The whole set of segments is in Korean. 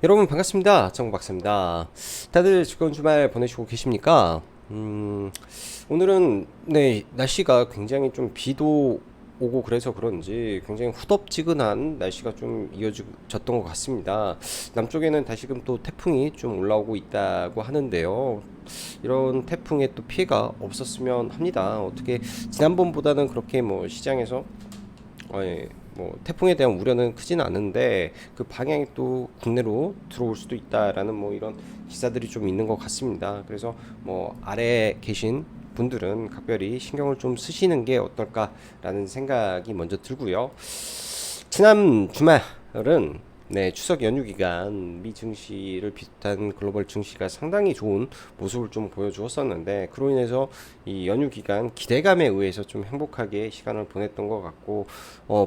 여러분 반갑습니다. 정박사입니다. 다들 즐거운 주말 보내시고 계십니까? 오늘은 날씨가 굉장히 좀 비도 오고 그래서 그런지 굉장히 후덥지근한 날씨가 좀 이어졌던 것 같습니다. 남쪽에는 다시금 또 태풍이 좀 올라오고 있다고 하는데요. 이런 태풍에 또 피해가 없었으면 합니다. 어떻게 지난번보다는 그렇게 뭐 시장에서 뭐 태풍에 대한 우려는 크진 않은데 그 방향이 또 국내로 들어올 수도 있다라는 뭐 이런 기사들이 좀 있는 것 같습니다. 그래서 뭐 아래에 계신 분들은 각별히 신경을 좀 쓰시는 게 어떨까라는 생각이 먼저 들고요. 지난 주말은 추석 연휴 기간 미 증시를 비롯한 글로벌 증시가 상당히 좋은 모습을 좀 보여주었었는데 그로 인해서 이 연휴 기간 기대감에 의해서 좀 행복하게 시간을 보냈던 것 같고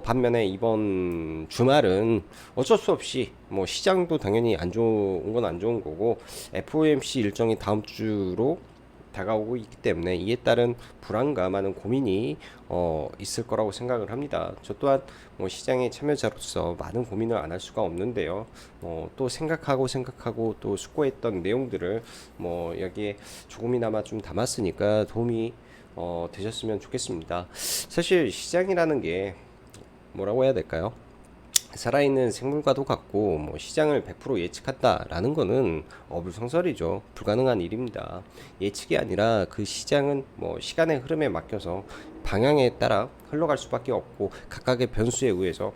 반면에 이번 주말은 어쩔 수 없이 뭐 시장도 당연히 안 좋은 건 안 좋은 거고 FOMC 일정이 다음 주로 다가오고 있기 때문에 이에 따른 불안과 많은 고민이 있을 거라고 생각을 합니다. 저 또한 뭐 시장의 참여자로서 많은 고민을 안 할 수가 없는데요. 또 생각하고 또 숙고했던 내용들을 뭐 여기에 조금이나마 좀 담았으니까 도움이 되셨으면 좋겠습니다. 사실 시장이라는 게 뭐라고 해야 될까요? 살아있는 생물과도 같고 뭐 시장을 100% 예측한다라는 거는 어불성설이죠. 불가능한 일입니다. 예측이 아니라 그 시장은 뭐 시간의 흐름에 맡겨서 방향에 따라 흘러갈 수밖에 없고 각각의 변수에 의해서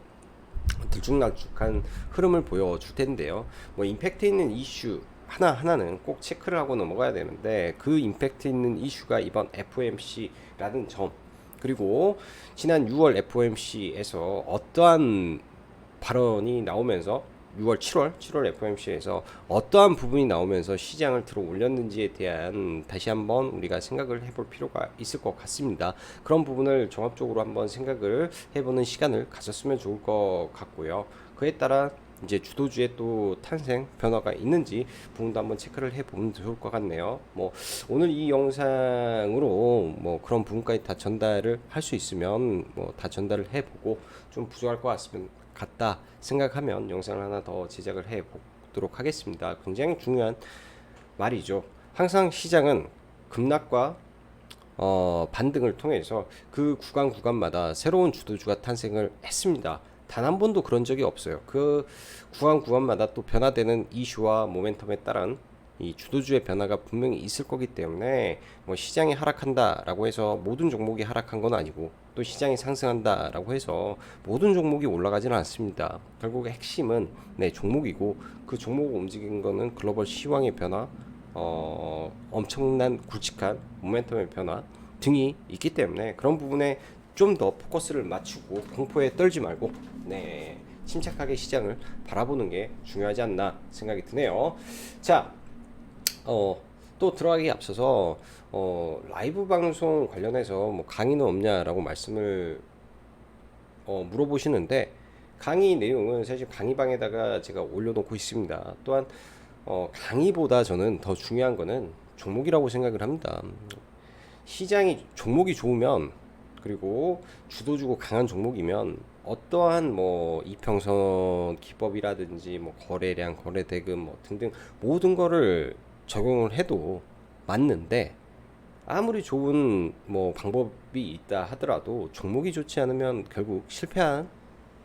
들쭉날쭉한 흐름을 보여줄 텐데요. 뭐 임팩트 있는 이슈 하나하나는 꼭 체크를 하고 넘어가야 되는데 그 임팩트 있는 이슈가 이번 FOMC라는 점 그리고 지난 6월 FOMC에서 어떠한 발언이 나오면서 6월, 7월 FOMC에서 어떠한 부분이 나오면서 시장을 들어 올렸는지에 대한 다시 한번 우리가 생각을 해볼 필요가 있을 것 같습니다. 그런 부분을 종합적으로 한번 생각을 해보는 시간을 가졌으면 좋을 것 같고요. 그에 따라 이제 주도주의 또 탄생 변화가 있는지 부분도 한번 체크를 해보면 좋을 것 같네요. 뭐 오늘 이 영상으로 뭐 그런 부분까지 다 전달을 할 수 있으면 뭐 다 전달을 해보고 좀 부족할 것 같다 생각하면 영상을 하나 더 제작을 해 보도록 하겠습니다. 굉장히 중요한 말이죠. 항상 시장은 급락과 반등을 통해서 그 구간마다 새로운 주도주가 탄생을 했습니다. 단 한 번도 그런 적이 없어요. 그 구간마다 또 변화되는 이슈와 모멘텀에 따른 이 주도주의 변화가 분명히 있을 거기 때문에 뭐 시장이 하락한다라고 해서 모든 종목이 하락한 건 아니고 또 시장이 상승한다라고 해서 모든 종목이 올라가지는 않습니다. 결국 핵심은 종목이고 그 종목을 움직인 거는 글로벌 시황의 변화, 엄청난 굵직한 모멘텀의 변화 등이 있기 때문에 그런 부분에 좀 더 포커스를 맞추고 공포에 떨지 말고 침착하게 시장을 바라보는 게 중요하지 않나 생각이 드네요. 자, 또 들어가기 앞서서 라이브 방송 관련해서 뭐 강의는 없냐라고 말씀을 물어보시는데 강의 내용은 사실 강의방에다가 제가 올려놓고 있습니다. 또한 강의보다 저는 더 중요한 거는 종목이라고 생각을 합니다. 시장이 종목이 좋으면 그리고 주도주고 강한 종목이면 어떠한 뭐 이평선 기법이라든지 뭐 거래량, 거래 대금 뭐 등등 모든 거를 적용을 해도 맞는데 아무리 좋은 뭐 방법이 있다 하더라도 종목이 좋지 않으면 결국 실패한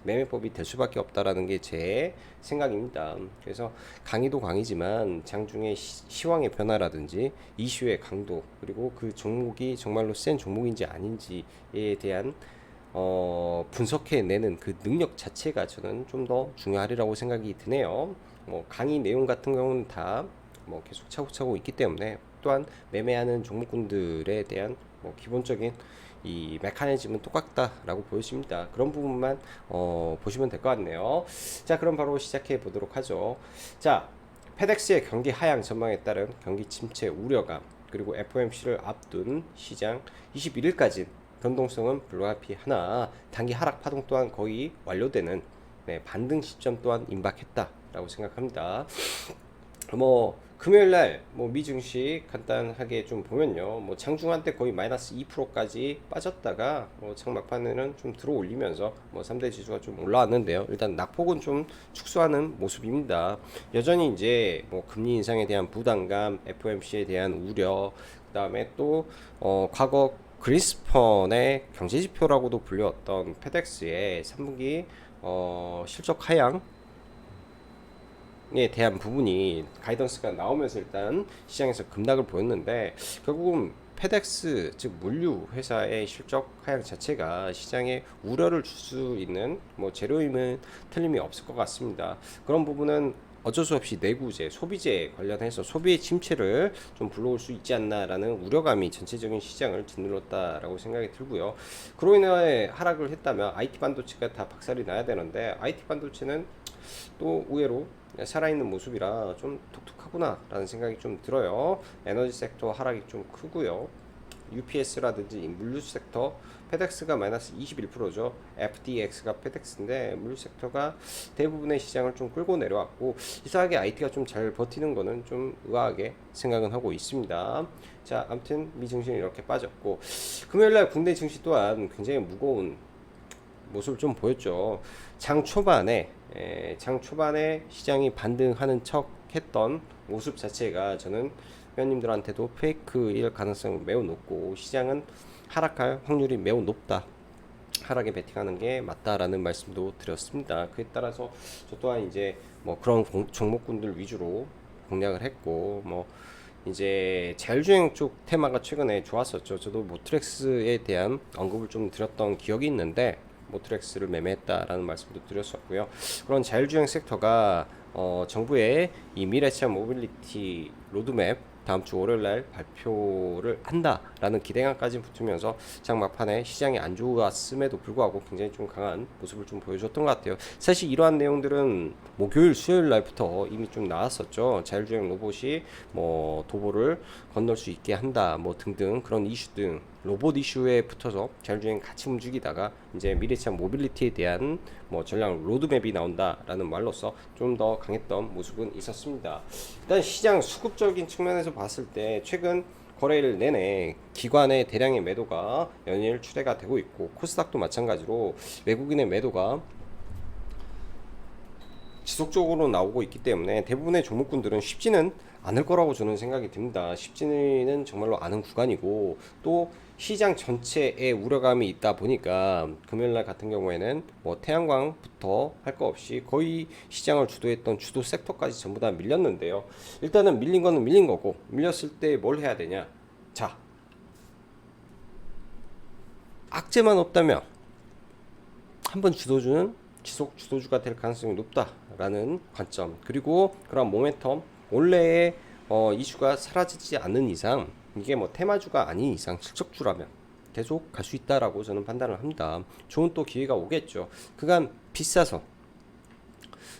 매매법이 될 수밖에 없다라는 게 제 생각입니다. 그래서 강의도 강의지만 장중에 시황의 변화라든지 이슈의 강도 그리고 그 종목이 정말로 센 종목인지 아닌지에 대한 분석해내는 그 능력 자체가 저는 좀 더 중요하리라고 생각이 드네요. 뭐 강의 내용 같은 경우는 다 뭐 계속 차고차고 있기 때문에 또한 매매하는 종목군들에 대한 뭐 기본적인 이 메커니즘은 똑같다라고 보여집니다. 그런 부분만 보시면 될 것 같네요. 자, 그럼 바로 시작해 보도록 하죠. 자, 페덱스의 경기 하향 전망에 따른 경기 침체 우려감 그리고 FOMC를 앞둔 시장 21일까지 변동성은 불가피 하나 단기 하락 파동 또한 거의 완료되는 반등 시점 또한 임박했다라고 생각합니다. 금요일 날 미 증시 간단하게 좀 보면요. 장중한 때 거의 마이너스 2%까지 빠졌다가 장막판에는 좀 들어 올리면서 3대 지수가 좀 올라왔는데요. 일단 낙폭은 좀 축소하는 모습입니다. 여전히 이제 금리 인상에 대한 부담감, FOMC에 대한 우려, 그다음에 또 과거 그린스펀의 경제지표라고도 불렸던 페덱스의 3분기 실적 하향 에 대한 부분이 가이던스가 나오면서 일단 시장에서 급락을 보였는데, 결국은 페덱스 즉 물류 회사의 실적 하향 자체가 시장에 우려를 줄 수 있는 재료임은 틀림이 없을 것 같습니다. 그런 부분은 어쩔 수 없이 내구재, 소비재 관련해서 소비의 침체를 좀 불러올 수 있지 않나라는 우려감이 전체적인 시장을 짓눌렀다라고 생각이 들고요. 그로 인해 하락을 했다면 IT 반도체가 다 박살이 나야 되는데, IT 반도체는 또 의외로 살아있는 모습이라 좀 독특하구나 라는 생각이 좀 들어요. 에너지 섹터 하락이 좀 크고요. UPS라든지 물류 섹터, 페덱스가 마이너스 21%죠. FDX가 페덱스인데 물류 섹터가 대부분의 시장을 좀 끌고 내려왔고, 이상하게 IT가 좀 잘 버티는 거는 좀 의아하게 생각은 하고 있습니다. 자, 아무튼 미 증시는 이렇게 빠졌고, 금요일날 국내 증시 또한 굉장히 무거운 모습을 좀 보였죠. 장 초반에 시장이 반등하는 척 했던 모습 자체가 저는 회원님들한테도 페이크일 가능성이 매우 높고, 시장은 하락할 확률이 매우 높다, 하락에 베팅하는 게 맞다라는 말씀도 드렸습니다. 그에 따라서 저 또한 이제 그런 종목군들 위주로 공략을 했고, 이제 자율주행 쪽 테마가 최근에 좋았었죠. 저도 모트렉스에 대한 언급을 좀 드렸던 기억이 있는데, 모트렉스를 매매했다라는 말씀도 드렸었고요. 그런 자율주행 섹터가 정부의 이 미래차 모빌리티 로드맵 다음 주 월요일 날 발표를 한다라는 기대감까지 붙으면서 장막판에 시장이 안 좋았음에도 불구하고 굉장히 좀 강한 모습을 좀 보여줬던 것 같아요. 사실 이러한 내용들은 목요일, 수요일 날부터 이미 좀 나왔었죠. 자율주행 로봇이 도보를 건널 수 있게 한다, 등등 그런 이슈 등 로봇 이슈에 붙어서 자율주행 같이 움직이다가 이제 미래차 모빌리티에 대한 전략 로드맵이 나온다라는 말로서 좀 더 강했던 모습은 있었습니다. 일단 시장 수급적인 측면에서 봤을 때 최근 거래일 내내 기관의 대량의 매도가 연일 추대가 되고 있고, 코스닥도 마찬가지로 외국인의 매도가 지속적으로 나오고 있기 때문에 대부분의 종목군들은 쉽지는 않을 거라고 저는 생각이 듭니다. 쉽지는 정말로 않은 구간이고, 또 시장 전체에 우려감이 있다 보니까 금요일날 같은 경우에는 태양광부터 할 거 없이 거의 시장을 주도했던 주도 섹터까지 전부 다 밀렸는데요. 일단은 밀린 거는 밀린 거고, 밀렸을 때 뭘 해야 되냐? 자, 악재만 없다면 한번 주도주는 지속 주도주가 될 가능성이 높다라는 관점, 그리고 그런 모멘텀, 원래의 이슈가 사라지지 않는 이상, 이게 테마주가 아닌 이상 실적주라면 계속 갈 수 있다라고 저는 판단을 합니다. 좋은 또 기회가 오겠죠. 그간 비싸서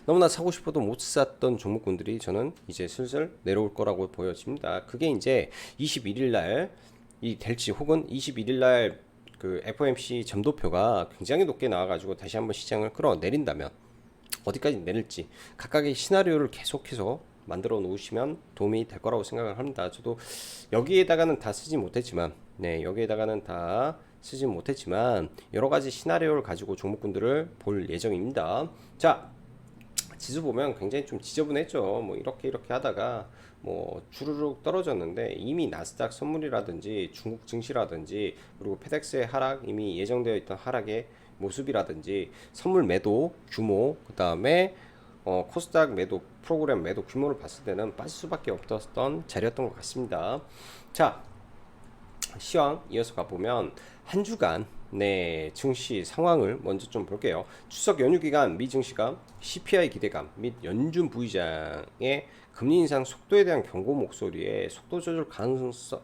너무나 사고 싶어도 못 샀던 종목군들이 저는 이제 슬슬 내려올 거라고 보여집니다. 그게 이제 21일 날이 될지, 혹은 21일 날 그 FOMC 점도표가 굉장히 높게 나와가지고 다시 한번 시장을 끌어내린다면 어디까지 내릴지 각각의 시나리오를 계속해서 만들어 놓으시면 도움이 될 거라고 생각을 합니다. 저도 여기에다가는 다 쓰지 못했지만, 여러 가지 시나리오를 가지고 종목군들을 볼 예정입니다. 자, 지수 보면 굉장히 좀 지저분했죠. 이렇게 하다가 주르륵 떨어졌는데, 이미 나스닥 선물이라든지 중국 증시라든지 그리고 페덱스의 하락, 이미 예정되어 있던 하락의 모습이라든지 선물 매도 규모, 그 다음에 코스닥 매도 프로그램 매도 규모를 봤을 때는 빠질 수밖에 없었던 자리였던 것 같습니다. 자, 시황 이어서 가보면 한 주간 증시 상황을 먼저 좀 볼게요. 추석 연휴 기간 미 증시가 CPI 기대감 및 연준 부의장의 금리 인상 속도에 대한 경고 목소리에 속도 조절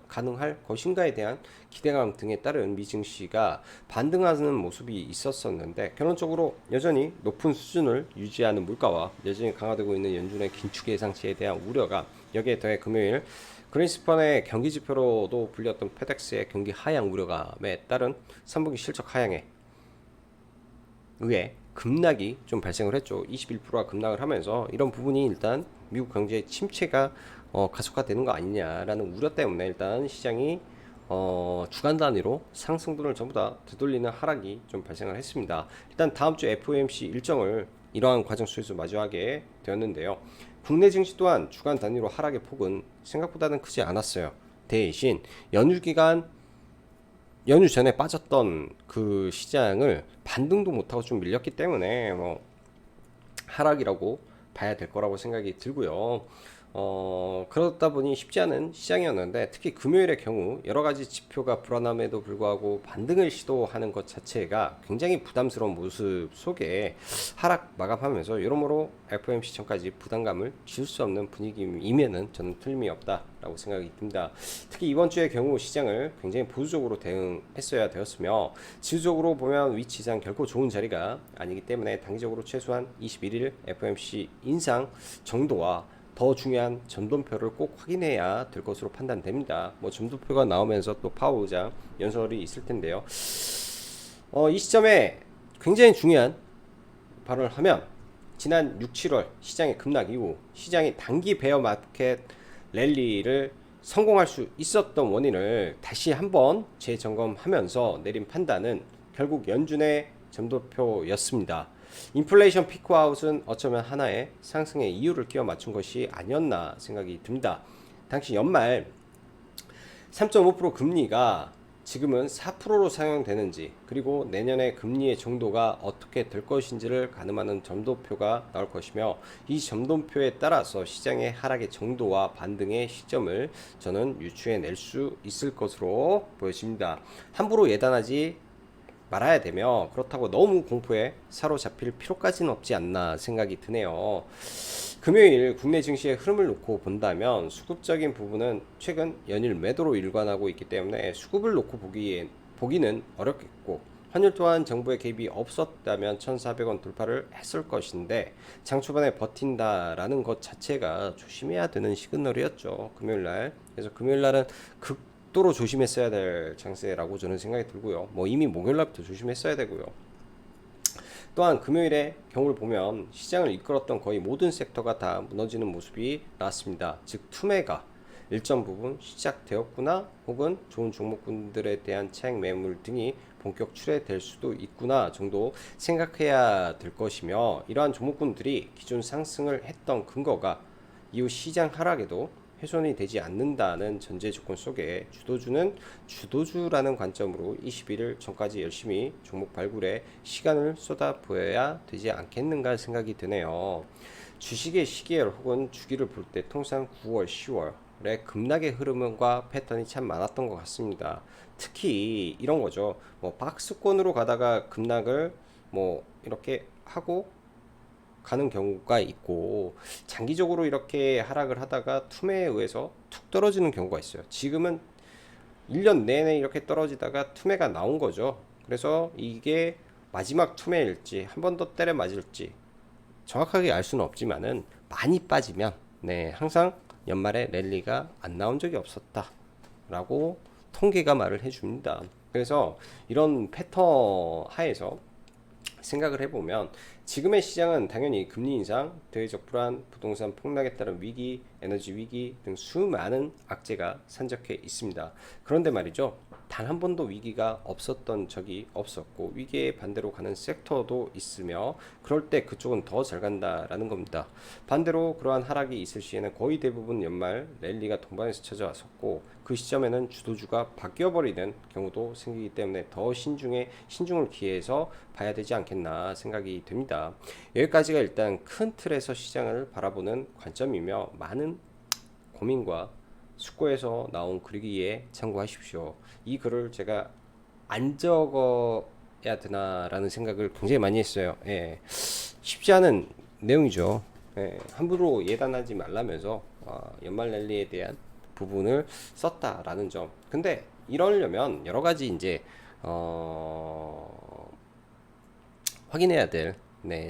가능할 것인가에 대한 기대감 등에 따른 미 증시가 반등하는 모습이 있었었는데, 결론적으로 여전히 높은 수준을 유지하는 물가와 여전히 강화되고 있는 연준의 긴축 예상치에 대한 우려가, 여기에 더해 금요일 그린스펀의 경기 지표로도 불렸던 페덱스의 경기 하향 우려감에 따른 3분기 실적 하향에 의해 급락이 좀 발생을 했죠. 21%가 급락을 하면서 이런 부분이 일단 미국 경제의 침체가 가속화되는 거 아니냐라는 우려 때문에 일단 시장이 주간 단위로 상승분을 전부 다 되돌리는 하락이 좀 발생을 했습니다. 일단 다음 주 FOMC 일정을 이러한 과정 속에서 마주하게 되었는데요. 국내 증시 또한 주간 단위로 하락의 폭은 생각보다는 크지 않았어요. 대신 연휴 전에 빠졌던 그 시장을 반등도 못하고 좀 밀렸기 때문에 뭐 하락이라고 봐야 될 거라고 생각이 들고요. 그러다 보니 쉽지 않은 시장이었는데 특히 금요일의 경우 여러 가지 지표가 불안함에도 불구하고 반등을 시도하는 것 자체가 굉장히 부담스러운 모습 속에 하락 마감하면서 여러모로 FOMC 전까지 부담감을 지울 수 없는 분위기이면은 저는 틀림이 없다라고 생각이 듭니다. 특히 이번 주의 경우 시장을 굉장히 보수적으로 대응했어야 되었으며 지수적으로 보면 위치 이상 결코 좋은 자리가 아니기 때문에 단기적으로 최소한 21일 FOMC 인상 정도와 더 중요한 점도표를 꼭 확인해야 될 것으로 판단됩니다. 뭐 점도표가 나오면서 또 파월 의장 연설이 있을 텐데요. 이 시점에 굉장히 중요한 발언을 하면 지난 6, 7월 시장의 급락 이후 시장이 단기 베어 마켓 랠리를 성공할 수 있었던 원인을 다시 한번 재점검하면서 내린 판단은 결국 연준의 점도표였습니다. 인플레이션 피크아웃은 어쩌면 하나의 상승의 이유를 끼워 맞춘 것이 아니었나 생각이 듭니다. 당시 연말 3.5% 금리가 지금은 4%로 상향되는지 그리고 내년에 금리의 정도가 어떻게 될 것인지를 가늠하는 점도표가 나올 것이며 이 점도표에 따라서 시장의 하락의 정도와 반등의 시점을 저는 유추해낼 수 있을 것으로 보여집니다. 함부로 예단하지 말아야 되며 그렇다고 너무 공포에 사로잡힐 필요까지는 없지 않나 생각이 드네요. 금요일 국내 증시의 흐름을 놓고 본다면 수급적인 부분은 최근 연일 매도로 일관하고 있기 때문에 수급을 놓고 보기는 어렵겠고 환율 또한 정부의 개입이 없었다면 1,400원 돌파를 했을 것인데 장 초반에 버틴다라는 것 자체가 조심해야 되는 시그널이었죠. 금요일날. 그래서 금요일날은 극도로 조심했어야 될 장세라고 저는 생각이 들고요. 뭐 이미 목요일날부터 조심했어야 되고요. 또한 금요일의 경우를 보면 시장을 이끌었던 거의 모든 섹터가 다 무너지는 모습이 나왔습니다. 즉 투매가 일정 부분 시작되었구나 혹은 좋은 종목군들에 대한 차익 매물 등이 본격 출회될 수도 있구나 정도 생각해야 될 것이며 이러한 종목군들이 기존 상승을 했던 근거가 이후 시장 하락에도 훼손이 되지 않는다는 전제 조건 속에 주도주라는 관점으로 21일 전까지 열심히 종목 발굴에 시간을 쏟아부어야 되지 않겠는가 생각이 드네요. 주식의 시계열 혹은 주기를 볼 때 통상 9월, 10월에 급락의 흐름과 패턴이 참 많았던 것 같습니다. 특히 이런 거죠. 뭐 박스권으로 가다가 급락을 뭐 이렇게 하고 가는 경우가 있고 장기적으로 이렇게 하락을 하다가 툼에 의해서 툭 떨어지는 경우가 있어요. 지금은 1년 내내 이렇게 떨어지다가 툼에가 나온 거죠. 그래서 이게 마지막 툼에일지 한 번 더 때려 맞을지 정확하게 알 수는 없지만은 많이 빠지면 항상 연말에 랠리가 안 나온 적이 없었다 라고 통계가 말을 해줍니다. 그래서 이런 패턴 하에서 생각을 해보면 지금의 시장은 당연히 금리 인상, 대외적 불안, 부동산 폭락에 따른 위기, 에너지 위기 등 수많은 악재가 산적해 있습니다. 그런데 말이죠. 단 한 번도 위기가 없었던 적이 없었고 위기에 반대로 가는 섹터도 있으며 그럴 때 그쪽은 더 잘 간다라는 겁니다. 반대로 그러한 하락이 있을 시에는 거의 대부분 연말 랠리가 동반해서 찾아왔었고 그 시점에는 주도주가 바뀌어버리는 경우도 생기기 때문에 더 신중을 기해서 봐야 되지 않겠나 생각이 됩니다. 여기까지가 일단 큰 틀에서 시장을 바라보는 관점이며 많은 고민과 숙고에서 나온 글이기에 참고하십시오. 이 글을 제가 안 적어야 되나라는 생각을 굉장히 많이 했어요. 쉽지 않은 내용이죠. 함부로 예단하지 말라면서 연말 랠리에 대한 부분을 썼다라는 점. 근데 이러려면 여러 가지 이제 확인해야 될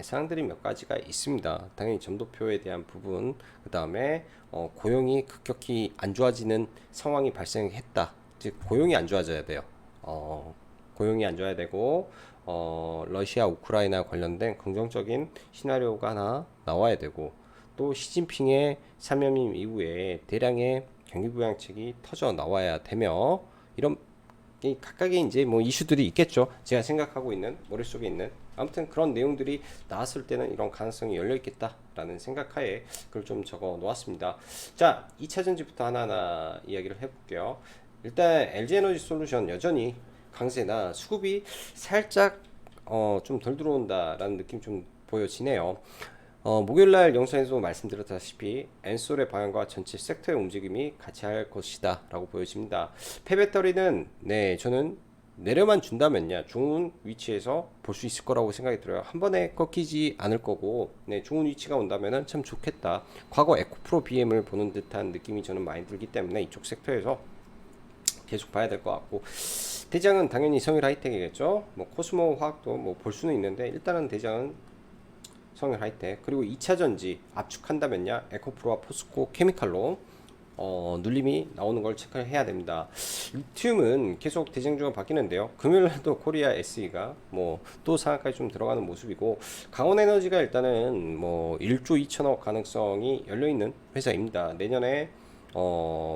사항들이 몇 가지가 있습니다. 당연히 점도표에 대한 부분, 그 다음에 고용이 급격히 안 좋아지는 상황이 발생했다. 즉 고용이 안 좋아져야 돼요. 고용이 안 좋아야 되고 러시아 우크라이나 관련된 긍정적인 시나리오가 하나 나와야 되고, 또 시진핑의 사면임 이후에 대량의 경기부양책이 터져 나와야 되며, 이런 이 각각의 이제 뭐 이슈들이 있겠죠. 제가 생각하고 있는 머릿속에 있는 아무튼 그런 내용들이 나왔을 때는 이런 가능성이 열려 있겠다라는 생각하에 그걸 좀 적어 놓았습니다. 자, 2차 전지부터 하나하나 이야기를 해볼게요. 일단 LG에너지 솔루션 여전히 강세나 수급이 살짝 좀 덜 들어온다라는 느낌 좀 보여지네요. 목요일날 영상에서 말씀드렸다시피 엔솔의 방향과 전체 섹터의 움직임이 같이 할 것이다 라고 보여집니다. 폐배터리는 네, 저는 내려만 준다면야 좋은 위치에서 볼 수 있을 거라고 생각이 들어요. 한 번에 꺾이지 않을 거고, 네, 좋은 위치가 온다면은 참 좋겠다. 과거 에코프로 BM을 보는 듯한 느낌이 저는 많이 들기 때문에 이쪽 섹터에서 계속 봐야 될 것 같고, 대장은 당연히 성일 하이텍이겠죠. 뭐 코스모 화학도 뭐 볼 수는 있는데 일단은 대장은 성일 하이텍. 그리고 2차 전지 압축한다면야 에코프로와 포스코 케미칼로 눌림이 나오는 걸 체크를 해야 됩니다. 리튬은 계속 대장주가 바뀌는데요. 금요일날도 코리아 SE가 뭐 또 상한가에 좀 들어가는 모습이고, 강원에너지가 일단은 뭐 1조 2천억 가능성이 열려 있는 회사입니다. 내년에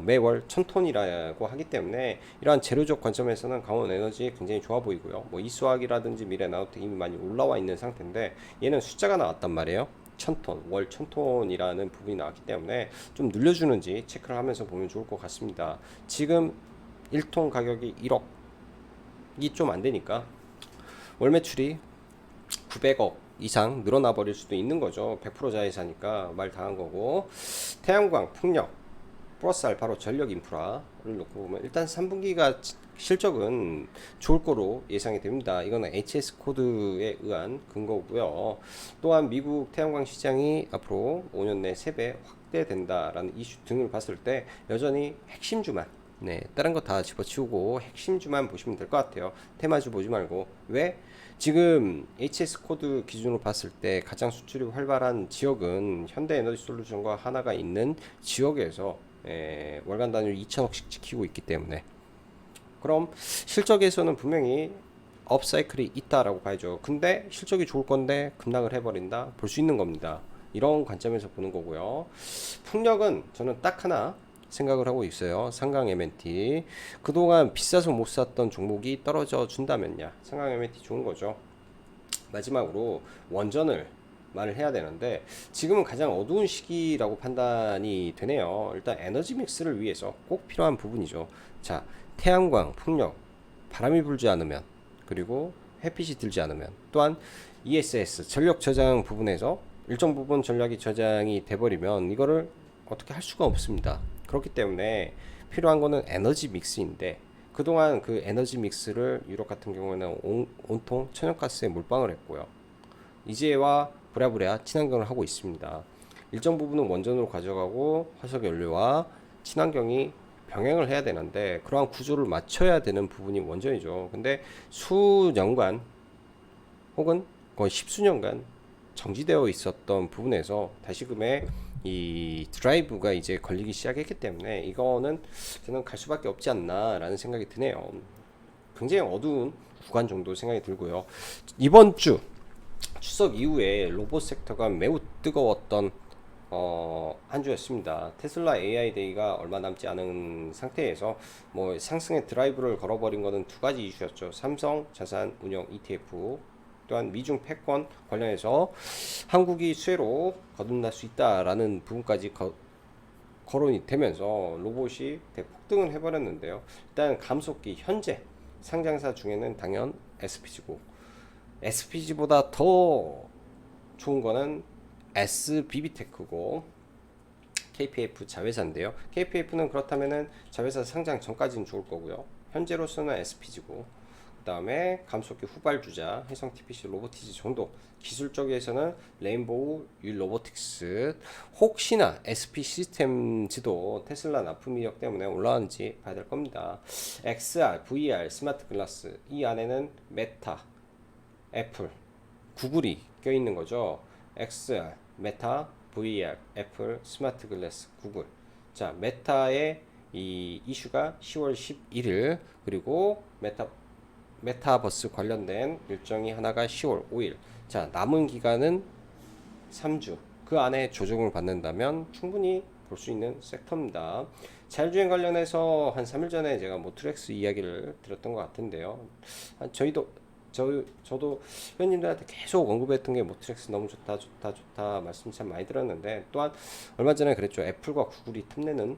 매월 1000톤이라고 하기 때문에 이러한 재료적 관점에서는 강원에너지 굉장히 좋아 보이고요. 뭐 이수학이라든지 미래나우텍 이미 많이 올라와 있는 상태인데, 얘는 숫자가 나왔단 말이에요. 1000톤, 월 1000톤이라는 부분이 나왔기 때문에 좀 늘려주는지 체크를 하면서 보면 좋을 것 같습니다. 지금 1톤 가격이 1억이 좀 안 되니까 월 매출이 900억 이상 늘어나 버릴 수도 있는 거죠. 100% 자회사니까 말 다 한 거고, 태양광, 풍력 플러스 알파로 전력 인프라를 놓고 보면 일단 3분기가 실적은 좋을 거로 예상이 됩니다. 이거는 HS 코드에 의한 근거고요. 또한 미국 태양광 시장이 앞으로 5년 내 3배 확대된다라는 이슈 등을 봤을 때 여전히 핵심주만, 네, 다른 거 다 집어치우고 핵심주만 보시면 될 것 같아요. 테마주 보지 말고. 왜? 지금 HS 코드 기준으로 봤을 때 가장 수출이 활발한 지역은 현대에너지 솔루션과 하나가 있는 지역에서 월간 단위로 2천억씩 지키고 있기 때문에, 그럼 실적에서는 분명히 업사이클이 있다라고 봐야죠. 근데 실적이 좋을 건데 급락을 해버린다, 볼 수 있는 겁니다. 이런 관점에서 보는 거고요. 풍력은 저는 딱 하나 생각을 하고 있어요. 상강 M&T. 그동안 비싸서 못 샀던 종목이 떨어져 준다면야 상강 M&T 좋은 거죠. 마지막으로 원전을 말을 해야 되는데, 지금은 가장 어두운 시기라고 판단이 되네요. 일단 에너지 믹스를 위해서 꼭 필요한 부분이죠. 자, 태양광, 풍력, 바람이 불지 않으면, 그리고 햇빛이 들지 않으면, 또한 ESS 전력 저장 부분에서 일정 부분 전략이 저장이 돼버리면 이거를 어떻게 할 수가 없습니다. 그렇기 때문에 필요한 거는 에너지 믹스인데, 그동안 그 에너지 믹스를 유럽 같은 경우에는 온통 천연가스에 몰빵을 했고요. 이제와 부랴부랴 친환경을 하고 있습니다. 일정 부분은 원전으로 가져가고 화석연료와 친환경이 병행을 해야 되는데, 그러한 구조를 맞춰야 되는 부분이 원전이죠. 근데 수년간 혹은 거의 십수년간 정지되어 있었던 부분에서 다시금의 이 드라이브가 이제 걸리기 시작했기 때문에 이거는 저는 갈 수밖에 없지 않나라는 생각이 드네요. 굉장히 어두운 구간 정도 생각이 들고요. 이번 주 추석 이후에 로봇 섹터가 매우 뜨거웠던 한 주였습니다. 테슬라 AI 데이가 얼마 남지 않은 상태에서 뭐 상승의 드라이브를 걸어버린 것은 두 가지 이슈였죠. 삼성 자산 운용 ETF, 또한 미중 패권 관련해서 한국이 수혜로 거듭날 수 있다라는 부분까지 거론이 되면서 로봇이 대폭등을 해버렸는데요. 일단 감속기 현재 상장사 중에는 당연 SPG고, SPG보다 더 좋은 거는 SBB테크고 KPF 자회사인데요. KPF는 그렇다면은 자회사 상장 전까지는 좋을 거고요. 현재로서는 SPG고, 그 다음에 감속기 후발주자 해성 TPC 로보티즈 정도, 기술적에서는 레인보우 유 로보틱스, 혹시나 SP 시스템즈도 테슬라 납품 이력 때문에 올라왔는지 봐야 될 겁니다. XR, VR, 스마트 글라스, 이 안에는 메타, 애플, 구글이 껴있는 거죠. XR, 메타, VR, 애플, 스마트 글라스, 구글. 자, 메타의 이 이슈가 10월 11일, 그리고 메타 메타버스 관련된 일정이 하나가 10월 5일. 자, 남은 기간은 3주. 그 안에 조정을 받는다면 충분히 볼 수 있는 섹터입니다. 자율주행 관련해서 한 3일 전에 제가 모트렉스 이야기를 드렸던 것 같은데요. 저도 회원님들한테 계속 언급했던 게 모트렉스 너무 좋다, 좋다, 좋다 말씀 참 많이 들었는데, 또한 얼마 전에 그랬죠. 애플과 구글이 탐내는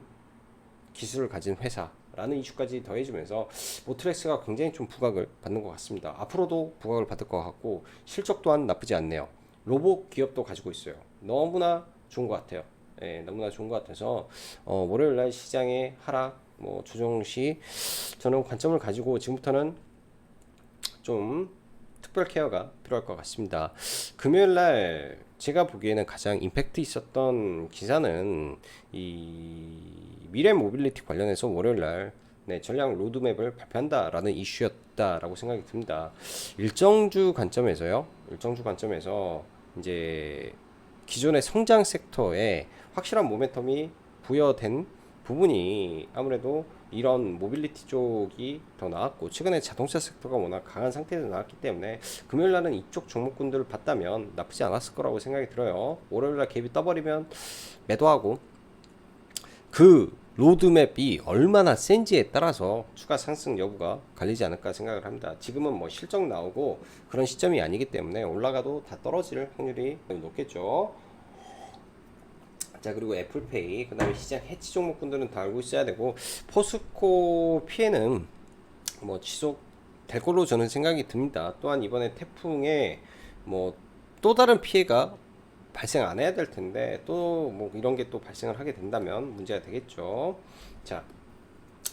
기술을 가진 회사라는 이슈까지 더해지면서 모트렉스가 굉장히 좀 부각을 받는 것 같습니다. 앞으로도 부각을 받을 것 같고 실적 또한 나쁘지 않네요. 로봇 기업도 가지고 있어요. 너무나 좋은 것 같아요. 예, 너무나 좋은 것 같아서 월요일날 시장의 하락, 뭐 조정 시 저는 관점을 가지고 지금부터는 좀 특별 케어가 필요할 것 같습니다. 금요일날 제가 보기에는 가장 임팩트 있었던 기사는 이 미래 모빌리티 관련해서 월요일날 네, 전략 로드맵을 발표한다라는 이슈였다라고 생각이 듭니다. 일정주 관점에서요. 일정주 관점에서 이제 기존의 성장 섹터에 확실한 모멘텀이 부여된 부분이 아무래도 이런 모빌리티 쪽이 더 나았고, 최근에 자동차 섹터가 워낙 강한 상태에서 나왔기 때문에 금요일 날은 이쪽 종목군들을 봤다면 나쁘지 않았을 거라고 생각이 들어요. 월요일 날 갭이 떠버리면 매도하고, 그 로드맵이 얼마나 센지에 따라서 추가 상승 여부가 갈리지 않을까 생각을 합니다. 지금은 뭐 실적 나오고 그런 시점이 아니기 때문에 올라가도 다 떨어질 확률이 높겠죠. 자, 그리고 애플페이, 그 다음에 시장 해치 종목분들은 다 알고 있어야 되고, 포스코 피해는 뭐 지속될 걸로 저는 생각이 듭니다. 또한 이번에 태풍에 뭐 또 다른 피해가 발생 안 해야 될 텐데 또 뭐 이런 게 또 발생을 하게 된다면 문제가 되겠죠. 자,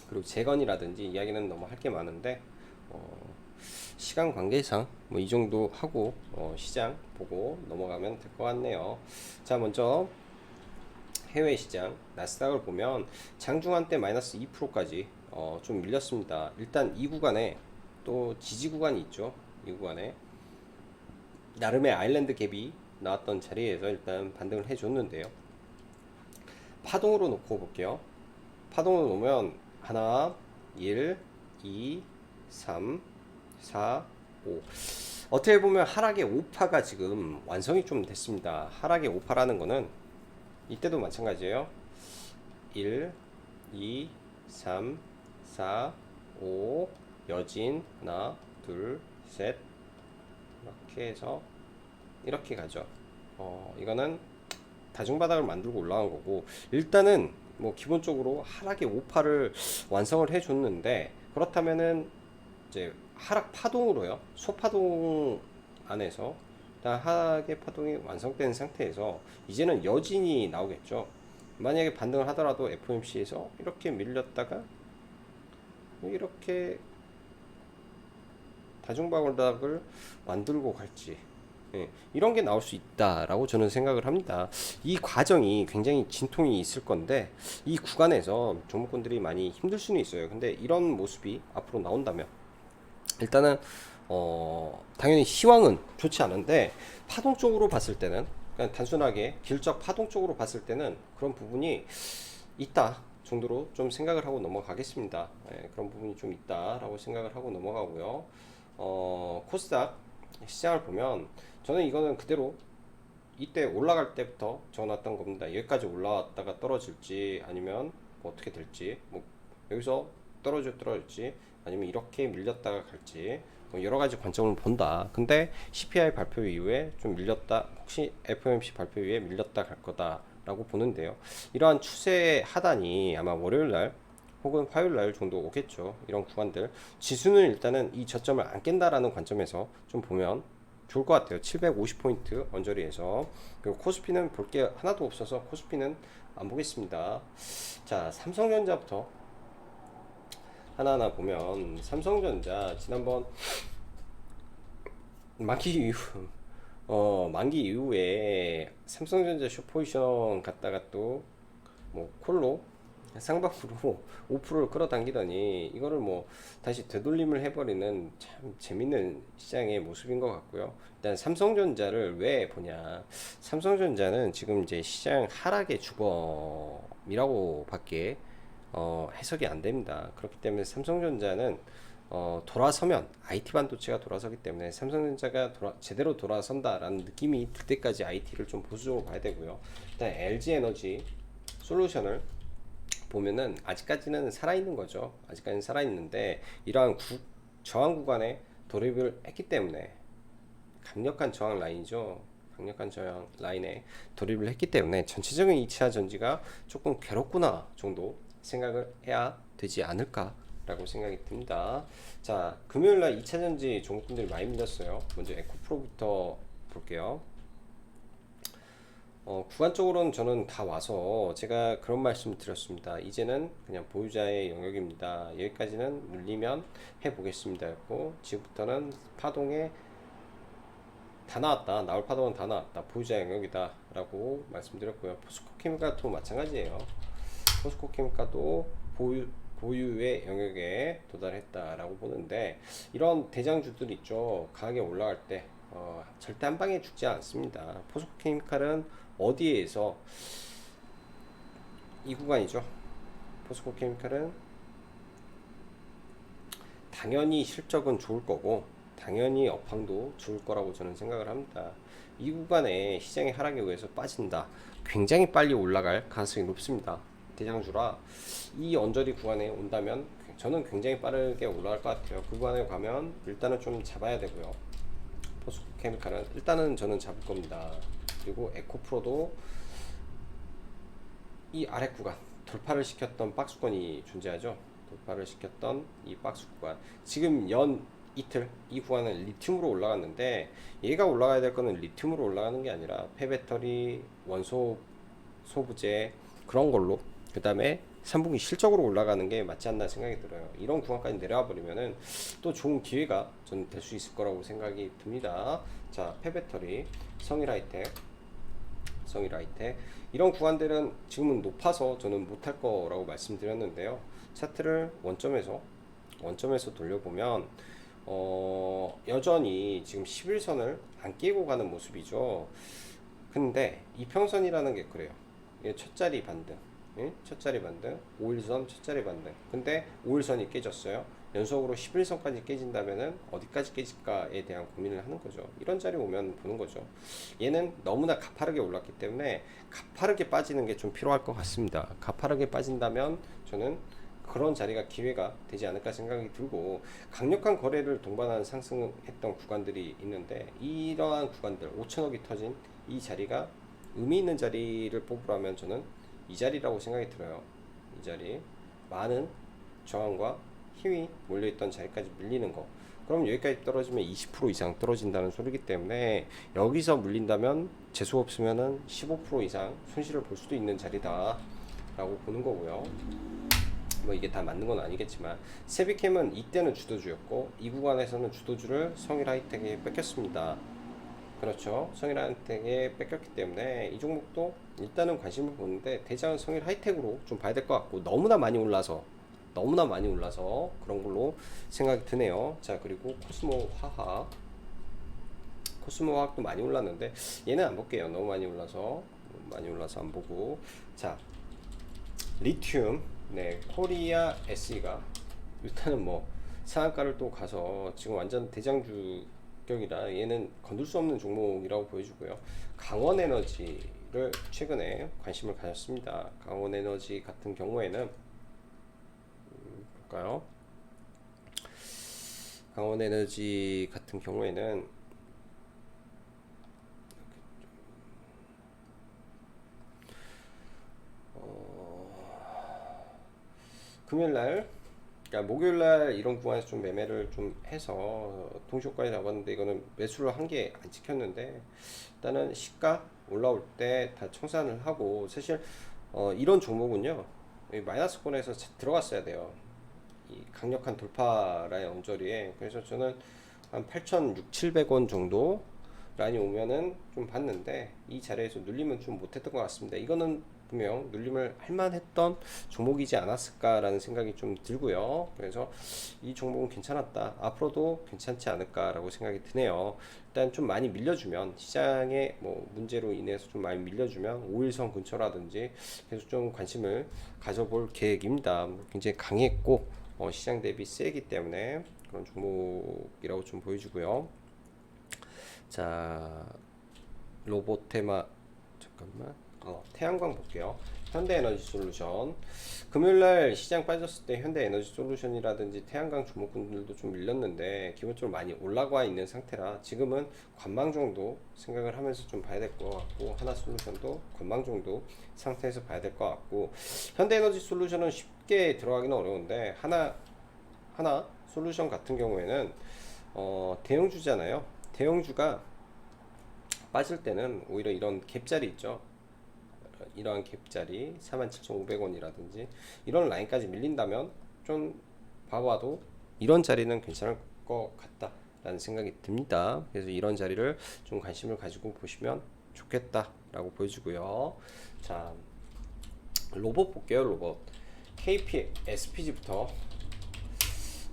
그리고 재건이라든지 이야기는 너무 할 게 많은데 시간 관계상 뭐 이 정도 하고 시장 보고 넘어가면 될 것 같네요. 자, 먼저 해외 시장 나스닥을 보면 장중한 때 마이너스 2%까지 좀 밀렸습니다. 일단 이 구간에 또 지지 구간이 있죠. 이 구간에 나름의 아일랜드 갭이 나왔던 자리에서 일단 반등을 해줬는데요. 파동으로 놓고 볼게요. 파동으로 놓으면 하나, 1, 2, 3, 4, 5. 어떻게 보면 하락의 5파가 지금 완성이 좀 됐습니다. 하락의 5파라는 거는 이때도 마찬가지예요. 1, 2, 3, 4, 5 여진 하나, 둘, 셋 이렇게 해서 이렇게 가죠. 이거는 다중바닥을 만들고 올라간 거고, 일단은 뭐 기본적으로 하락의 5파를 완성을 해줬는데, 그렇다면은 이제 하락 파동으로요, 소파동 안에서 하락의 파동이 완성된 상태에서 이제는 여진이 나오겠죠. 만약에 반등을 하더라도 FOMC에서 이렇게 밀렸다가 이렇게 다중바닥을 만들고 갈지, 예, 이런 게 나올 수 있다라고 저는 생각을 합니다. 이 과정이 굉장히 진통이 있을 건데 이 구간에서 종목군들이 많이 힘들 수는 있어요. 근데 이런 모습이 앞으로 나온다면 일단은 당연히 시황은 좋지 않은데 파동 쪽으로 봤을 때는, 그냥 단순하게 길적 파동 쪽으로 봤을 때는 그런 부분이 있다 정도로 좀 생각을 하고 넘어가겠습니다. 예, 그런 부분이 좀 있다라고 생각을 하고 넘어가고요. 코스닥 시장을 보면 저는 이거는 그대로 이때 올라갈 때부터 적어놨던 겁니다. 여기까지 올라왔다가 떨어질지 아니면 뭐 어떻게 될지, 뭐 여기서 떨어질지 아니면 이렇게 밀렸다가 갈지 뭐 여러 가지 관점을 본다. 근데 CPI 발표 이후에 좀 밀렸다, 혹시 FOMC 발표 이후에 밀렸다 갈 거다라고 보는데요. 이러한 추세 하단이 아마 월요일날 혹은 화요일날 정도 오겠죠. 이런 구간들 지수는 일단은 이 저점을 안 깬다라는 관점에서 좀 보면 좋을 것 같아요. 750포인트 언저리에서. 그리고 코스피는 볼 게 하나도 없어서 코스피는 안 보겠습니다. 자, 삼성전자부터 하나하나 보면, 삼성전자 지난번 만기 이후 만기 이후에 삼성전자 숏포지션 갔다가 또 뭐 콜로 상방으로 5%를 끌어당기더니 이거를 뭐 다시 되돌림을 해버리는 참 재밌는 시장의 모습인 것 같고요. 일단 삼성전자를 왜 보냐, 삼성전자는 지금 이제 시장 하락의 주범이라고 밖에 해석이 안 됩니다. 그렇기 때문에 삼성전자는 돌아서면 IT 반도체가 돌아서기 때문에 삼성전자가 제대로 돌아선다라는 느낌이 들 때까지 IT를 좀 보수적으로 봐야 되고요. 일단 LG 에너지 솔루션을 보면은 아직까지는 살아있는 거죠. 아직까지는 살아있는데 이러한 저항 구간에 돌입을 했기 때문에 강력한 저항 라인이죠. 강력한 저항 라인에 돌입을 했기 때문에 전체적인 2차 전지가 조금 괴롭구나 정도 생각을 해야 되지 않을까 라고 생각이 듭니다. 자, 금요일날 2차 전지 종목분들이 많이 밀렸어요. 먼저 에코프로부터 볼게요. 구간적으로는 저는 다 와서 제가 그런 말씀 드렸습니다. 이제는 그냥 보유자의 영역입니다. 여기까지는 눌리면 해보겠습니다 였고, 지금부터는 파동에 다 나왔다, 나올 파동은 다 나왔다, 보유자 영역이다 라고 말씀드렸고요. 포스코케미칼도 마찬가지예요. 포스코케미칼도 보유의 영역에 도달했다라고 보는데, 이런 대장주들 있죠. 강하게 올라갈 때 절대 한 방에 죽지 않습니다. 포스코케미칼은 어디에서 이 구간이죠. 포스코케미칼은 당연히 실적은 좋을 거고 당연히 업황도 좋을 거라고 저는 생각을 합니다. 이 구간에 시장의 하락에 의해서 빠진다, 굉장히 빨리 올라갈 가능성이 높습니다. 대장주라 이 언저리 구간에 온다면 저는 굉장히 빠르게 올라갈 것 같아요. 그 구간에 가면 일단은 좀 잡아야 되고요. 포스코케미칼은 일단은 저는 잡을 겁니다. 그리고 에코프로도 이 아래 구간 돌파를 시켰던 박스권이 존재하죠. 돌파를 시켰던 이 박스 구간, 지금 연 이틀 이 구간은 리튬으로 올라갔는데, 얘가 올라가야 될 거는 리튬으로 올라가는 게 아니라 폐배터리, 원소 소부재 그런 걸로, 그 다음에 3분기 실적으로 올라가는 게 맞지 않나 생각이 들어요. 이런 구간까지 내려와 버리면은 또 좋은 기회가 저는 될 수 있을 거라고 생각이 듭니다. 자, 폐배터리, 성일하이텍 이런 구간들은 지금은 높아서 저는 못할 거라고 말씀드렸는데요. 차트를 원점에서 돌려보면 여전히 지금 11선을 안 깨고 가는 모습이죠. 근데 이평선이라는 게 그래요. 이게 첫자리 반등, 첫자리 반등, 5일선 첫자리 반등. 근데 5일선이 깨졌어요. 연속으로 11선까지 깨진다면은 어디까지 깨질까에 대한 고민을 하는 거죠. 이런 자리 오면 보는 거죠. 얘는 너무나 가파르게 올랐기 때문에 가파르게 빠지는 게 좀 필요할 것 같습니다. 가파르게 빠진다면 저는 그런 자리가 기회가 되지 않을까 생각이 들고, 강력한 거래를 동반한 상승했던 구간들이 있는데, 이러한 구간들 5천억이 터진 이 자리가 의미 있는 자리를 뽑으라면 저는 이 자리라고 생각이 들어요. 이 자리, 많은 저항과 힘이 몰려있던 자리까지 밀리는 거, 그럼 여기까지 떨어지면 20% 이상 떨어진다는 소리기 때문에 여기서 물린다면 재수 없으면은 15% 이상 손실을 볼 수도 있는 자리다 라고 보는 거고요. 뭐 이게 다 맞는 건 아니겠지만, 세비캠은 이때는 주도주였고 이 구간에서는 주도주를 성일하이텍에 뺏겼습니다. 그렇죠. 성일하이텍에 뺏겼기 때문에 이 종목도 일단은 관심을 보는데, 대장은 성일하이텍으로 좀 봐야 될 것 같고, 너무나 많이 올라서 그런 걸로 생각이 드네요. 자, 그리고 코스모화학도 많이 올랐는데 얘는 안 볼게요. 너무 많이 올라서 안 보고. 자, 리튬, 네, 코리아 SE가 일단은 뭐 상한가를 또 가서 지금 완전 대장주격이라 얘는 건들 수 없는 종목이라고 보여주고요. 강원에너지를 최근에 관심을 가졌습니다. 강원에너지 같은 경우에는 볼까요? 강원에너지 같은 경우에는 금요일날, 그러니까 목요일날 이런 구간에서 좀 매매를 좀 해서 동시효과에 잡았는데, 이거는 매수를 한 게 안 찍혔는데, 일단은 시가 올라올 때 다 청산을 하고, 사실 이런 종목은요 마이너스권에서 들어갔어야 돼요. 이 강력한 돌파 라인 언저리에. 그래서 저는 한 8,600, 700원 정도 라인이 오면은 좀 봤는데, 이 자리에서 눌림은 좀 못했던 것 같습니다. 이거는 분명 눌림을 할만했던 종목이지 않았을까라는 생각이 좀 들고요. 그래서 이 종목은 괜찮았다, 앞으로도 괜찮지 않을까라고 생각이 드네요. 일단 좀 많이 밀려주면, 시장의 뭐 문제로 인해서 좀 많이 밀려주면 5일선 근처라든지 계속 좀 관심을 가져볼 계획입니다. 굉장히 강했고 시장 대비 세기 때문에 그런 종목이라고 좀 보여주고요. 자, 로보테마 잠깐만. 태양광 볼게요. 현대에너지솔루션. 금요일날 시장 빠졌을 때 현대에너지솔루션이라든지 태양광 종목군들도 좀 밀렸는데 기본적으로 많이 올라가 있는 상태라 지금은 관망 정도 생각을 하면서 좀 봐야 될 것 같고, 하나솔루션도 관망 정도 상태에서 봐야 될 것 같고, 현대에너지솔루션은 쉽게 들어가기는 어려운데 하나 솔루션 같은 경우에는 대형주잖아요. 대형주가 빠질 때는 오히려 이런 갭자리 있죠. 이러한 갭자리 47,500원이라든지 이런 라인까지 밀린다면 좀 봐봐도 이런 자리는 괜찮을 것 같다 라는 생각이 듭니다. 그래서 이런 자리를 좀 관심을 가지고 보시면 좋겠다 라고 보여주고요. 자, 로봇 볼게요. 로봇 KP, SPG부터.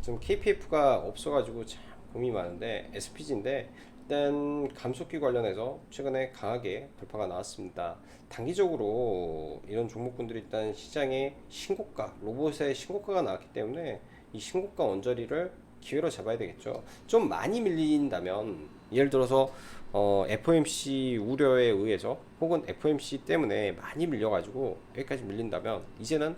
지금 KPF가 없어가지고 참 고민이 많은데 SPG인데, 일단 감속기 관련해서 최근에 강하게 돌파가 나왔습니다. 단기적으로 이런 종목군들이 일단 시장에 신고가, 로봇의 신고가가 나왔기 때문에 이 신고가 언저리를 기회로 잡아야 되겠죠. 좀 많이 밀린다면, 예를 들어서 FOMC 우려에 의해서 혹은 FOMC 때문에 많이 밀려가지고 여기까지 밀린다면 이제는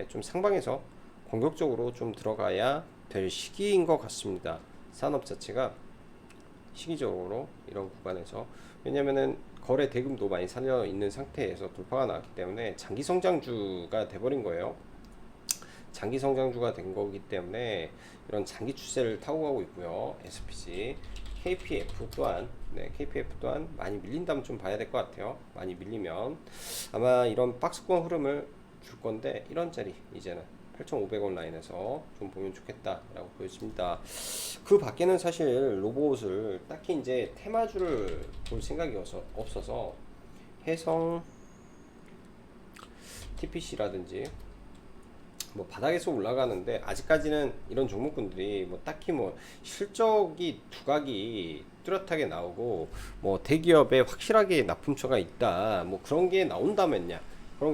좀 상방에서 공격적으로 좀 들어가야 될 시기인 것 같습니다. 산업 자체가 시기적으로 이런 구간에서, 왜냐면은 거래 대금도 많이 살려 있는 상태에서 돌파가 나왔기 때문에 장기 성장주가 돼버린 거예요. 장기 성장주가 된 거기 때문에 이런 장기 추세를 타고 가고 있고요. SPG, KPF 또한, KPF 또한 많이 밀린다면 좀 봐야 될 것 같아요. 많이 밀리면 아마 이런 박스권 흐름을 줄 건데, 이런 자리 이제는 8,500원 라인에서 좀 보면 좋겠다라고 보여집니다. 그 밖에는 사실 로봇을 딱히 이제 테마주를 볼 생각이 없어서 해성, TPC라든지 뭐 바닥에서 올라가는데, 아직까지는 이런 종목군들이 뭐 딱히 뭐 실적이 두각이 뚜렷하게 나오고 뭐 대기업에 확실하게 납품처가 있다 뭐 그런 게 나온다면야 볼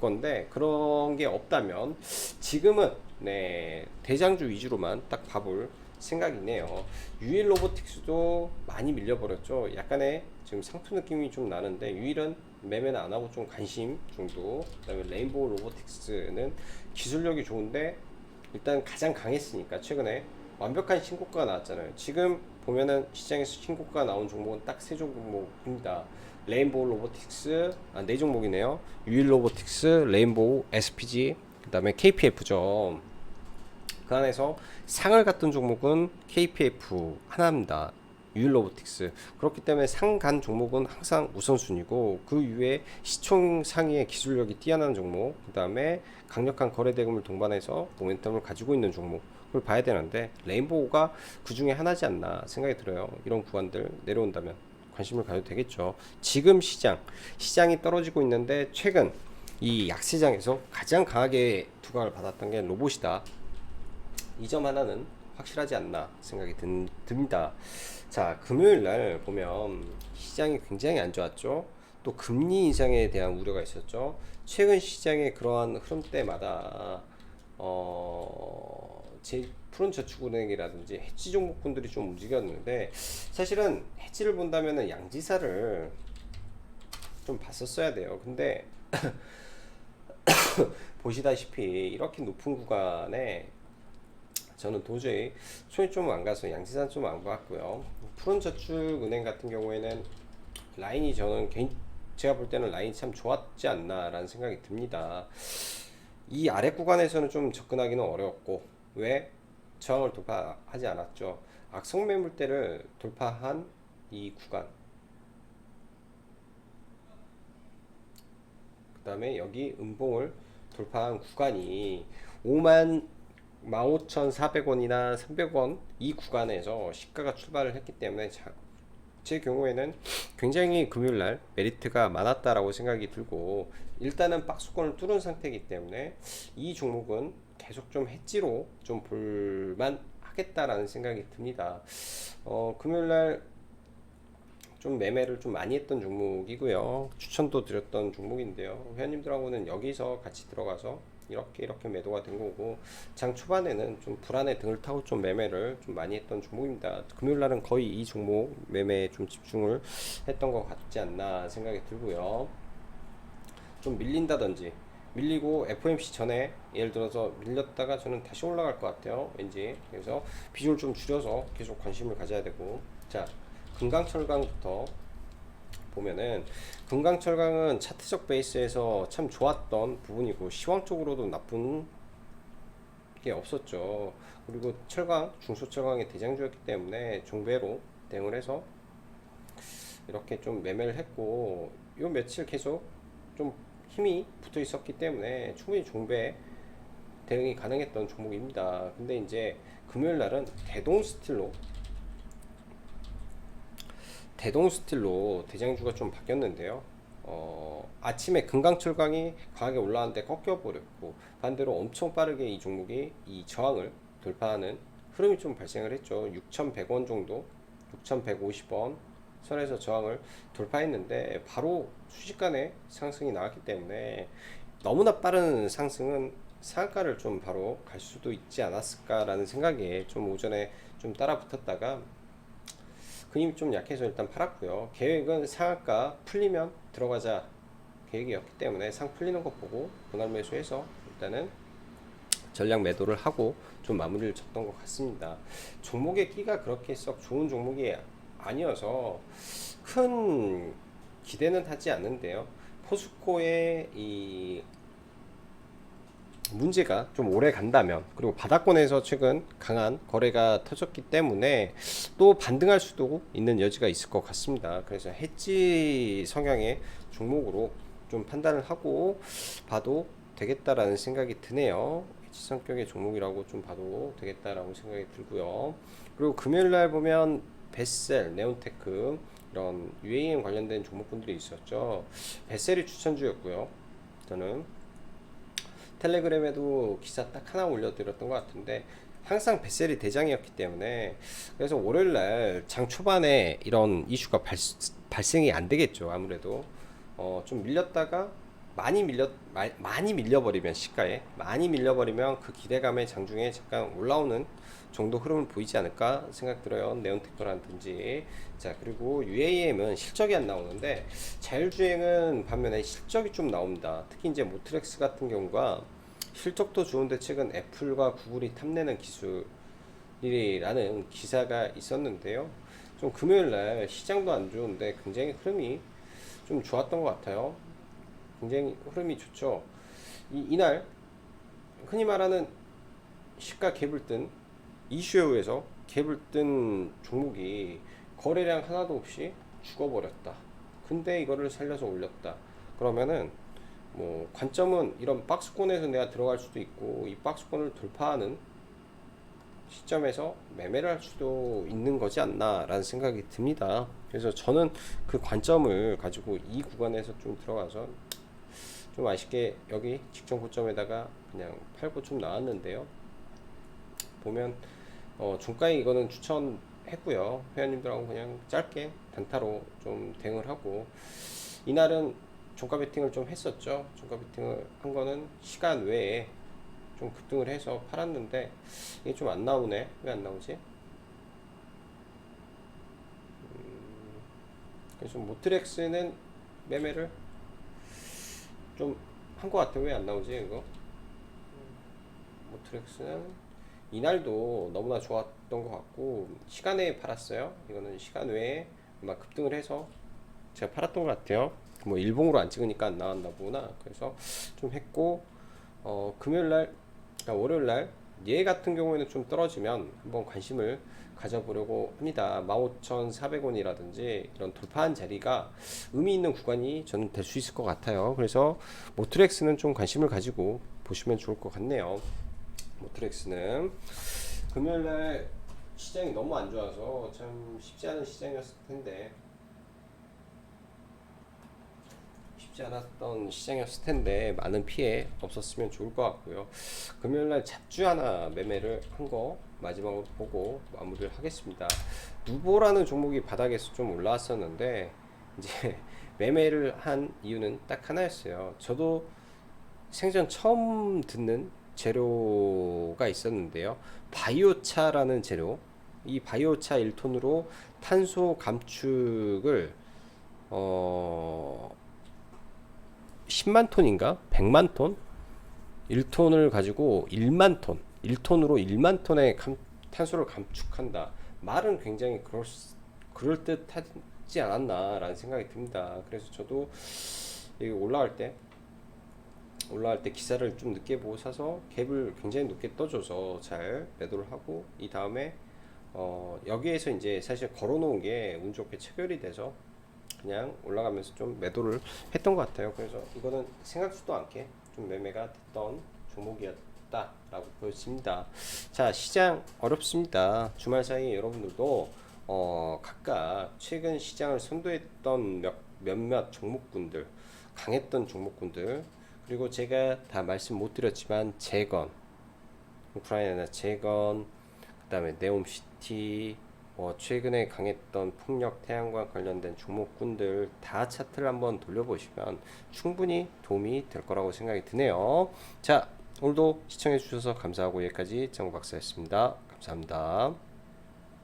건데, 그런 게 없다면 지금은 대장주 위주로만 딱 봐볼 생각이네요. 유일 로보틱스도 많이 밀려버렸죠. 약간의 지금 상투 느낌이 좀 나는데 유일은 매매는 안 하고 좀 관심 정도. 그다음에 레인보우 로보틱스는 기술력이 좋은데 일단 가장 강했으니까 최근에 완벽한 신고가가 나왔잖아요. 지금 보면은 시장에서 신고가 나온 종목은 딱 세 종목입니다. 레인보우 로보틱스, 네 종목이네요. 유일 로보틱스, 레인보우, SPG, 그 다음에 KPF죠. 그 안에서 상을 갔던 종목은 KPF 하나입니다. 유일 로보틱스. 그렇기 때문에 상 간 종목은 항상 우선순위고, 그 이후에 시총 상위의 기술력이 뛰어난 종목, 그 다음에 강력한 거래 대금을 동반해서 모멘텀을 가지고 있는 종목을 봐야 되는데, 레인보우가 그 중에 하나지 않나 생각이 들어요. 이런 구간들 내려온다면 관심을 가져도 되겠죠. 지금 시장이 떨어지고 있는데 최근 이 약세장에서 가장 강하게 두각을 받았던 게 로봇이다. 이 점 하나는 확실하지 않나 생각이 듭니다. 자, 금요일 날 보면 시장이 굉장히 안 좋았죠. 또 금리 인상에 대한 우려가 있었죠. 최근 시장의 그러한 흐름 때마다 푸른저축은행이라든지 해지 종목분들이 좀 움직였는데, 사실은 해지를 본다면은 양지사를 좀 봤었어야 돼요. 근데 보시다시피 이렇게 높은 구간에 저는 도저히 손이 좀 안 가서 양지사는 좀 안 봤고요. 푸른저축은행 같은 경우에는 라인이 제가 볼 때는 라인이 참 좋았지 않나 라는 생각이 듭니다. 이 아래 구간에서는 좀 접근하기는 어려웠고, 왜? 저항을 돌파하지 않았죠. 악성 매물대를 돌파한 이 구간, 그 다음에 여기 음봉을 돌파한 구간이 15,400원이나 300원 이 구간에서 시가가 출발을 했기 때문에, 제 경우에는 굉장히 금요일날 메리트가 많았다라고 생각이 들고, 일단은 박스권을 뚫은 상태이기 때문에 이 종목은 계속 좀 해지로 좀 볼만 하겠다라는 생각이 듭니다. 금요일날 좀 매매를 좀 많이 했던 종목이고요. 추천도 드렸던 종목인데요. 회원님들하고는 여기서 같이 들어가서 이렇게 매도가 된 거고, 장 초반에는 좀 불안에 등을 타고 좀 매매를 좀 많이 했던 종목입니다. 금요일 날은 거의 이 종목 매매에 좀 집중을 했던 것 같지 않나 생각이 들고요. 좀 밀린다든지, 밀리고 FOMC 전에 예를 들어서 밀렸다가 저는 다시 올라갈 것 같아요, 왠지. 그래서 비중을 좀 줄여서 계속 관심을 가져야 되고. 자, 금강철강부터 보면은, 금강철강은 차트적 베이스에서 참 좋았던 부분이고 시황적으로도 나쁜 게 없었죠. 그리고 철강, 중소철강의 대장주였기 때문에 종배로 대응을 해서 이렇게 좀 매매를 했고, 요 며칠 계속 좀 힘이 붙어 있었기 때문에 충분히 종배 대응이 가능했던 종목입니다. 근데 이제 금요일 날은 대동스틸로 대장주가 좀 바뀌었는데요. 아침에 금강철강이 강하게 올라왔는데 꺾여버렸고, 반대로 엄청 빠르게 이 종목이 이 저항을 돌파하는 흐름이 좀 발생을 했죠. 6,100원 정도, 6,150원 선에서 저항을 돌파했는데 바로 순식간에 상승이 나왔기 때문에, 너무나 빠른 상승은 상한가를 좀 바로 갈 수도 있지 않았을까라는 생각에 좀 오전에 좀 따라 붙었다가 근육이 좀 약해서 일단 팔았고요. 계획은 상한가 풀리면 들어가자 계획이었기 때문에 상 풀리는 것 보고 분할 매수해서 일단은 전량 매도를 하고 좀 마무리를 쳤던 것 같습니다. 종목의 끼가 그렇게 썩 좋은 종목이 아니어서 큰 기대는 하지 않는데요. 포스코의 이 문제가 좀 오래 간다면, 그리고 바닥권에서 최근 강한 거래가 터졌기 때문에 또 반등할 수도 있는 여지가 있을 것 같습니다. 그래서 해지 성향의 종목으로 좀 판단을 하고 봐도 되겠다라는 생각이 드네요. 해지 성격의 종목이라고 좀 봐도 되겠다라고 생각이 들고요. 그리고 금요일날 보면 베셀, 네온테크 이런 UAM 관련된 종목분들이 있었죠. 베셀이 추천주였고요. 저는 텔레그램에도 기사 딱 하나 올려드렸던 것 같은데, 항상 베셀이 대장이었기 때문에, 그래서 월요일날 장 초반에 이런 이슈가 발생이 안 되겠죠. 아무래도 좀 밀렸다가 많이 밀려버리면, 시가에 많이 밀려버리면 그 기대감에 장중에 잠깐 올라오는 정도 흐름을 보이지 않을까 생각 들어요. 네온테크라든지. 자, 그리고 UAM은 실적이 안 나오는데 자율주행은 반면에 실적이 좀 나옵니다. 특히 이제 모트렉스 같은 경우가 실적도 좋은데 최근 애플과 구글이 탐내는 기술이라는 기사가 있었는데요. 좀 금요일날 시장도 안 좋은데 굉장히 흐름이 좀 좋았던 것 같아요. 굉장히 흐름이 좋죠. 이날 흔히 말하는 시가 갭을 뜬 이슈에 의해서 갭을 뜬 종목이 거래량 하나도 없이 죽어버렸다. 근데 이거를 살려서 올렸다. 그러면은 뭐 관점은 이런 박스권에서 내가 들어갈 수도 있고, 이 박스권을 돌파하는 시점에서 매매를 할 수도 있는 거지 않나 라는 생각이 듭니다. 그래서 저는 그 관점을 가지고 이 구간에서 좀 들어가서 좀 아쉽게 여기 직전 고점에다가 그냥 팔고 좀 나왔는데요. 보면 종가에 이거는 추천했고요. 회원님들하고 그냥 짧게 단타로 좀 대응을 하고, 이날은 종가 베팅을 좀 했었죠. 종가 베팅을 한 거는 시간 외에 좀 급등을 해서 팔았는데 이게 좀 안 나오네. 왜 안 나오지? 그래서 모트렉스는 매매를 좀 한 것 같아요. 왜 안 나오지 이거? 모트렉스는 이날도 너무나 좋았던 것 같고 시간 외에 팔았어요. 이거는 시간 외에 막 급등을 해서 제가 팔았던 것 같아요. 뭐 일봉으로 안 찍으니까 안 나왔나 보구나. 그래서 좀 했고, 금요일날, 그러니까 월요일날 얘 같은 경우에는 좀 떨어지면 한번 관심을 가져보려고 합니다. 15,400원이라든지 이런 돌파한 자리가 의미 있는 구간이 저는 될 수 있을 것 같아요. 그래서 모트렉스는 좀 관심을 가지고 보시면 좋을 것 같네요. 모트렉스는 금요일날 시장이 너무 안 좋아서 참 쉽지 않은 시장이었을 텐데, 쉽지 않았던 시장이었을 텐데 많은 피해 없었으면 좋을 것 같고요. 금요일날 잡주 하나 매매를 한 거 마지막으로 보고 마무리를 하겠습니다. 누보라는 종목이 바닥에서 좀 올라왔었는데 이제 매매를 한 이유는 딱 하나였어요. 저도 생전 처음 듣는 재료가 있었는데요. 바이오차라는 재료. 이 바이오차 1톤으로 탄소 감축을 어 10만 톤인가? 100만 톤? 1톤을 가지고 1만 톤, 1톤으로 1만 톤의 탄소를 감축한다. 말은 굉장히 그럴듯하지 않았나라는 생각이 듭니다. 그래서 저도 여기 올라갈 때 기사를 좀 늦게 보고 사서 갭을 굉장히 높게 떠줘서 잘 매도를 하고, 이 다음에 여기에서 이제 사실 걸어놓은 게 운 좋게 체결이 돼서 그냥 올라가면서 좀 매도를 했던 것 같아요. 그래서 이거는 생각지도 않게 좀 매매가 됐던 종목이었다라고 보여집니다. 자, 시장 어렵습니다. 주말 사이 여러분들도 각각 최근 시장을 선도했던 몇몇 종목군들, 강했던 종목군들, 그리고 제가 다 말씀 못 드렸지만 재건, 우크라이나 재건, 그다음에 네옴시티, 최근에 강했던 풍력 태양광 관련된 종목군들 다 차트를 한번 돌려보시면 충분히 도움이 될 거라고 생각이 드네요. 자, 오늘도 시청해 주셔서 감사하고 여기까지 정박사였습니다. 감사합니다.